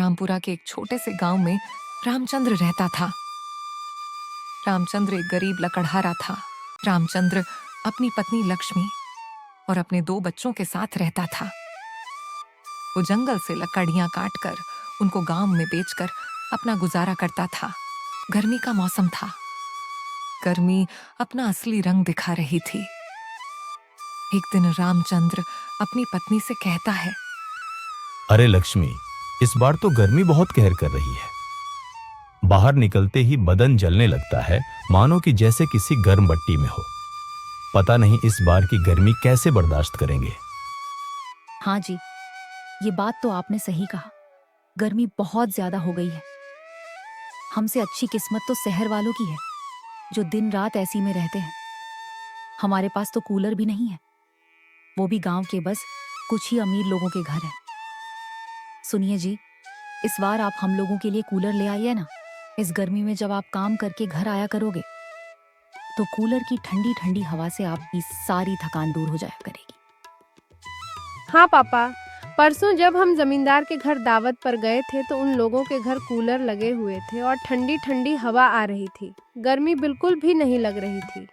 रामपुरा के एक छोटे से गांव में रामचंद्र रहता था। रामचंद्र एक गरीब लकड़हारा था। रामचंद्र अपनी पत्नी लक्ष्मी और अपने 2 बच्चों के साथ रहता था। वो जंगल से लकड़ियां काटकर उनको गांव में बेचकर अपना गुजारा करता था। गर्मी का मौसम था। गर्मी अपना असली रंग दिखा रही थी। एक दिन रामचंद्र अपनी पत्नी से कहता है, अरे लक्ष्मी, इस बार तो गर्मी बहुत कहर कर रही है। बाहर निकलते ही बदन जलने लगता है, मानो कि जैसे किसी गर्म भट्टी में हो। पता नहीं इस बार की गर्मी कैसे बर्दाश्त करेंगे। हाँ जी, ये बात तो आपने सही कहा। गर्मी बहुत ज्यादा हो गई है। हमसे अच्छी किस्मत तो शहर वालों की है, जो दिन रात ऐसी में रहते हैं। हमारे पास तो कूलर भी नहीं है, वो भी गांव के बस कुछ ही अमीर लोगों के घर है। सुनिए जी, इस बार आप हम लोगों के लिए कूलर ले आइए ना। इस गर्मी में जब आप काम करके घर आया करोगे तो कूलर की ठंडी ठंडी हवा से आपकी सारी थकान दूर हो जाया करेगी। हाँ पापा, परसों जब हम जमींदार के घर दावत पर गए थे तो उन लोगों के घर कूलर लगे हुए थे और ठंडी ठंडी हवा आ रही थी। गर्मी बिल्कुल भी नहीं लग रही थी।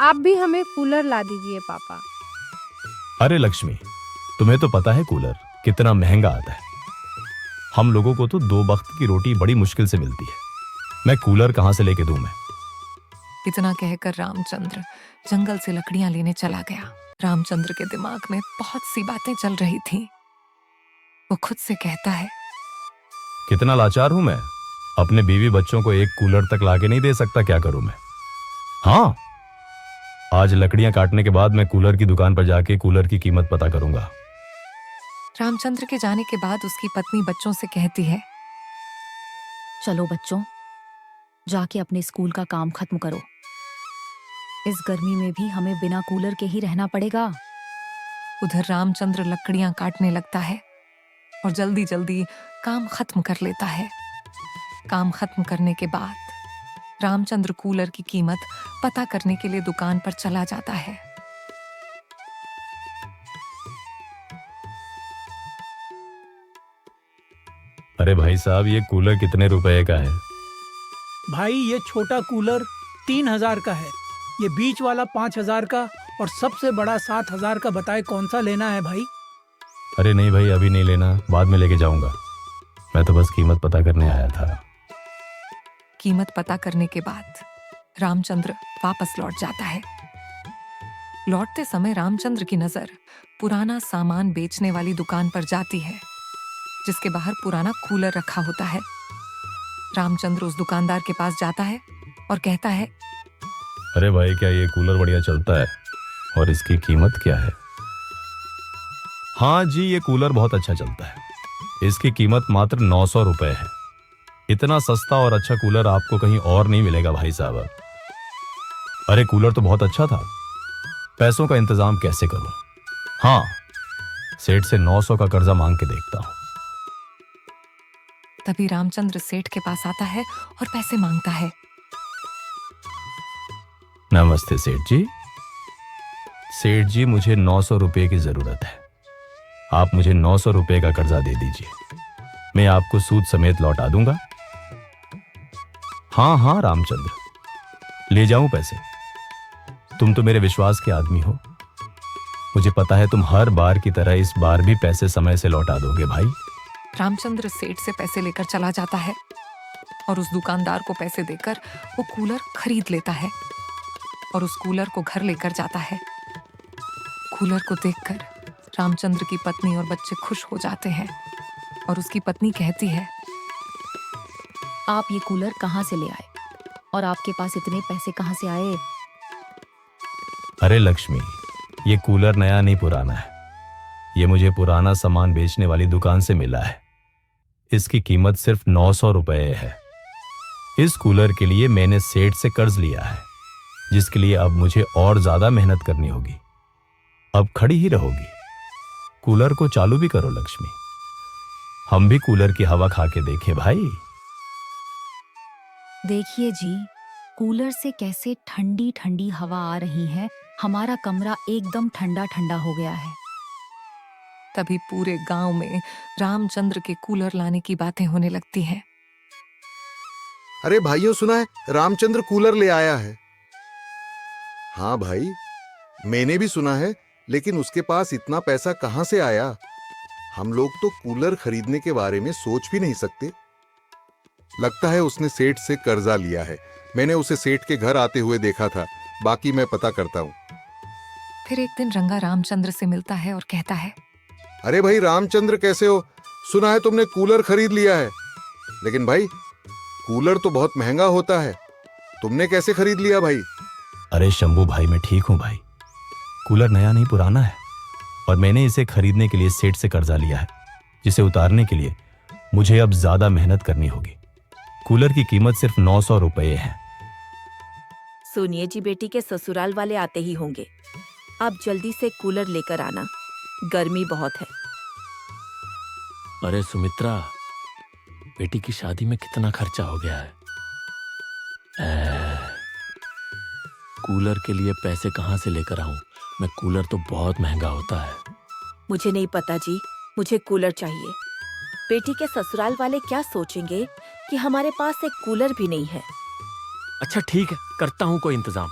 आप भी हमें कूलर ला दीजिए पापा। अरे लक्ष्मी, तुम्हें तो पता है कूलर कितना महंगा आता है। हम लोगों को तो 2 वक्त की रोटी बड़ी मुश्किल से मिलती है। मैं कूलर कहां से लेके दूं मैं? इतना कहकर रामचंद्र जंगल से लकड़ियां लेने चला गया। रामचंद्र के दिमाग में बहुत सी बातें चल रही थीं। वो खुद से कहता है, कितना लाचार हूं मैं, अपने बीवी बच्चों को एक कूलर तक लाके नहीं दे सकता। क्या करूं मैं? हाँ, आज लकड़ियां काटने के बाद मैं कूलर की दुकान पर जाके कूलर की कीमत पता करूंगा। रामचंद्र के जाने के बाद उसकी पत्नी बच्चों से कहती है, चलो बच्चों, जाके अपने स्कूल का काम खत्म करो। इस गर्मी में भी हमें बिना कूलर के ही रहना पड़ेगा। उधर रामचंद्र लकड़ियां काटने लगता है और जल्दी जल्दी काम खत्म कर लेता है। काम खत्म करने के बाद रामचंद्र कूलर की कीमत पता करने के लिए दुकान पर चला जाता है। अरे भाई साहब, ये कूलर कितने रुपए का है? भाई ये छोटा कूलर 3,000 का है, ये बीच वाला 5,000 का और सबसे बड़ा 7,000 का। बताए कौन सा लेना है भाई? अरे नहीं भाई, अभी नहीं लेना, बाद में लेके जाऊंगा। मैं तो बस कीमत पता करने आया था। कीमत पता करने के बाद रामचंद्र वापस लौट जाता है। लौटते समय रामचंद्र की नजर पुराना सामान बेचने वाली दुकान पर जाती है, जिसके बाहर पुराना कूलर रखा होता है। रामचंद्र उस दुकानदार के पास जाता है और कहता है, अरे भाई, क्या ये कूलर बढ़िया चलता है और इसकी कीमत क्या है? हाँ जी, ये कूलर बहुत अच्छा चलता है। इसकी कीमत मात्र 900 रुपए है। इतना सस्ता और अच्छा कूलर आपको कहीं और नहीं मिलेगा भाई साहब। अरे कूलर तो बहुत अच्छा था, पैसों का इंतजाम कैसे करूं? हाँ, सेठ से 900 का कर्जा मांग के देखता हूं। तभी रामचंद्र सेठ के पास आता है और पैसे मांगता है। नमस्ते सेठ जी। सेठ जी, मुझे 900 रुपए की जरूरत है। आप मुझे 900 रुपए का कर्जा दे दीजिए, मैं आपको सूद समेत लौटा दूंगा। हाँ हाँ रामचंद्र, ले जाऊं पैसे? तुम तो मेरे विश्वास के आदमी हो। मुझे पता है तुम हर बार की तरह इस बार भी पैसे समय से लौटा दोगे भाई। रामचंद्र सेठ से पैसे लेकर चला जाता है और उस दुकानदार को पैसे देकर वो कूलर खरीद लेता है और उस कूलर को घर लेकर जाता है। कूलर को देखकर रामचंद्र की पत्नी और बच्चे खुश हो जाते हैं और उसकी पत्नी कहती है, आप ये कूलर कहाँ से ले आए और आपके पास इतने पैसे कहाँ से आए? अरे लक्ष्मी, ये कूलर नया नहीं पुराना है। ये मुझे पुराना सामान बेचने वाली दुकान से मिला है। इसकी कीमत सिर्फ 900 रुपए है। इस कूलर के लिए मैंने सेठ से कर्ज लिया है, जिसके लिए अब मुझे और ज्यादा मेहनत करनी होगी। अब खड़ी ही रहोगी? कूलर को चालू भी करो लक्ष्मी, हम भी कूलर की हवा खा के देखें भाई। देखिए जी, कूलर से कैसे ठंडी ठंडी हवा आ रही है। हमारा कमरा एकदम ठंडा ठंडा हो गया है। तभी पूरे गांव में रामचंद्र के कूलर लाने की बातें होने लगती हैं। अरे भाइयों, सुना है रामचंद्र कूलर ले आया है। हाँ भाई, मैंने भी सुना है, लेकिन उसके पास इतना पैसा कहां से आया? हम लोग तो कूलर खरीदने के बारे में सोच भी नहीं सकते। लगता है उसने सेठ से कर्जा लिया है। मैंने उसे सेठ के घर आते हुए देखा था। बाकी मैं पता करता हूँ। फिर एक दिन रंगा रामचंद्र से मिलता है और कहता है, अरे भाई रामचंद्र, कैसे हो? सुना है तुमने कूलर खरीद लिया है। लेकिन भाई, कूलर तो बहुत महंगा होता है। तुमने कैसे खरीद लिया भाई? अरे शंभू भाई, मैं ठीक हूं भाई। कूलर नया नहीं पुराना है, और मैंने इसे खरीदने के लिए सेठ से कर्जा लिया है, जिसे उतारने के लिए मुझे अब ज्यादा मेहनत करनी होगी। कूलर की कीमत सिर्फ 900 रुपये है। सुनिए जी, बेटी के ससुराल वाले आते ही होंगे। आप जल्दी से कूलर लेकर आना, गर्मी बहुत है। अरे सुमित्रा, बेटी की शादी में कितना खर्चा हो गया है। कूलर के लिए पैसे कहाँ से लेकर आऊं मैं? कूलर तो बहुत महंगा होता है। मुझे नहीं पता जी, मुझे कूलर चाहिए। बेटी के ससुराल वाले क्या सोचेंगे कि हमारे पास एक कूलर भी नहीं है। अच्छा ठीक है, करता हूँ कोई इंतजाम।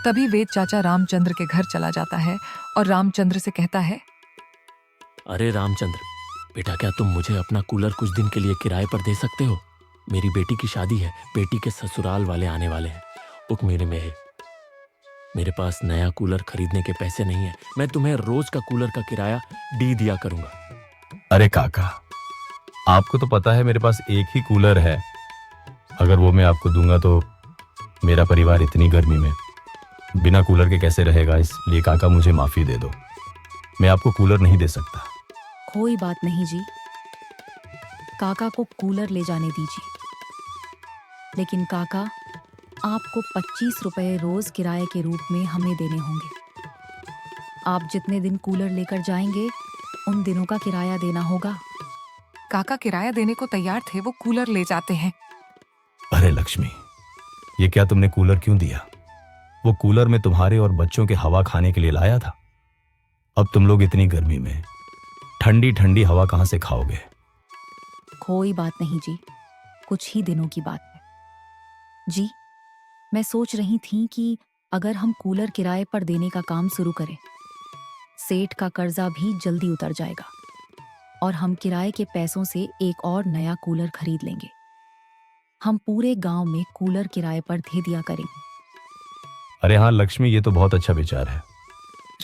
तभी वेद चाचा रामचंद्र के घर चला जाता है और रामचंद्र से कहता है, अरे रामचंद्र बेटा, क्या तुम मुझे अपना कूलर कुछ दिन के लिए किराए पर दे सकते हो? मेरी बेटी की शादी है, बेटी के ससुराल वाले आने वाले हैं। मेरे पास नया कूलर खरीदने के पैसे नहीं है। मैं तुम्हें रोज का कूलर का किराया दिया करूंगा। अरे काका, आपको तो पता है मेरे पास एक ही कूलर है। अगर वो मैं आपको दूंगा तो मेरा परिवार इतनी गर्मी में बिना कूलर के कैसे रहेगा? इसलिए काका, मुझे माफी दे दो। मैं आपको कूलर नहीं दे सकता। कोई बात नहीं जी, काका को कूलर ले जाने दीजिए। लेकिन काका, आपको 25 रुपए रोज किराए के रूप में हमें देने होंगे। आप जितने दिन कूलर लेकर जाएंगे, उन दिनों का किराया देना होगा। काका किराया देने को तैयार थे, वो कूलर ले जाते हैं। अरे लक्ष्मी, ये क्या तुमने कूलर क्यों दिया? वो कूलर मैं तुम्हारे और बच्चों के हवा खाने के लिए लाया था। अब तुम लोग इतनी गर्मी में ठंडी ठंडी हवा कहां से खाओगे? कोई बात नहीं जी, कुछ ही दिनों की बात है। जी, मैं सोच रही थी कि अगर हम कूलर किराए पर देने का काम शुरू करें, सेठ का कर्जा भी जल्दी उतर जाएगा और हम किराए के पैसों से एक और नया कूलर खरीद लेंगे। हम पूरे गांव में कूलर किराए पर दे दिया करेंगे। अरे हाँ लक्ष्मी, ये तो बहुत अच्छा विचार है।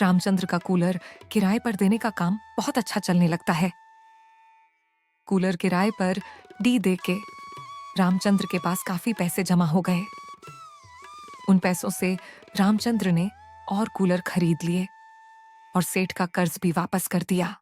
रामचंद्र का कूलर किराए पर देने का काम बहुत अच्छा चलने लगता है। कूलर किराए पर दे के रामचंद्र के पास काफी पैसे जमा हो गए। उन पैसों से रामचंद्र ने और कूलर खरीद लिए और सेठ का कर्ज भी वापस कर दिया।